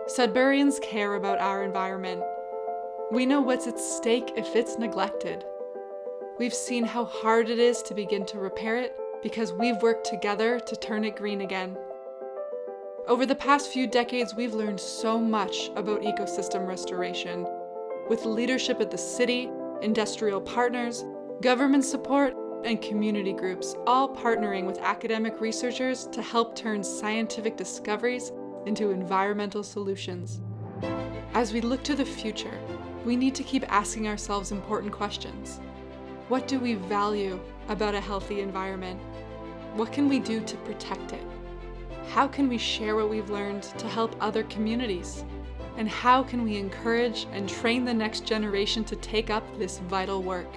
Sudburyans care about our environment. We know what's at stake if it's neglected. We've seen how hard it is to begin to repair it because we've worked together to turn it green again. Over the past few decades, we've learned so much about ecosystem restoration, with leadership at the city, industrial partners, government support, and community groups, all partnering with academic researchers to help turn scientific discoveries into environmental solutions. As we look to the future, we need to keep asking ourselves important questions. What do we value about a healthy environment? What can we do to protect it? How can we share what we've learned to help other communities? And how can we encourage and train the next generation to take up this vital work?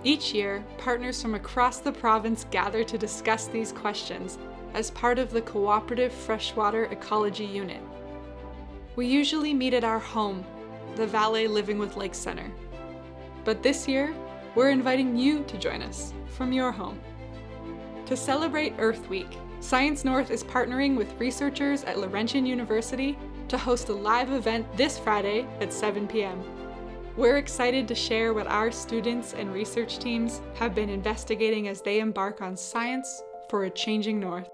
Each year, partners from across the province gather to discuss these questions as part of the Cooperative Freshwater Ecology Unit. We usually meet at our home, the Vale Living with Lakes Center. But this year, we're inviting you to join us from your home. To celebrate Earth Week, Science North is partnering with researchers at Laurentian University to host a live event this Friday at 7 p.m. We're excited to share what our students and research teams have been investigating as they embark on science for a changing North.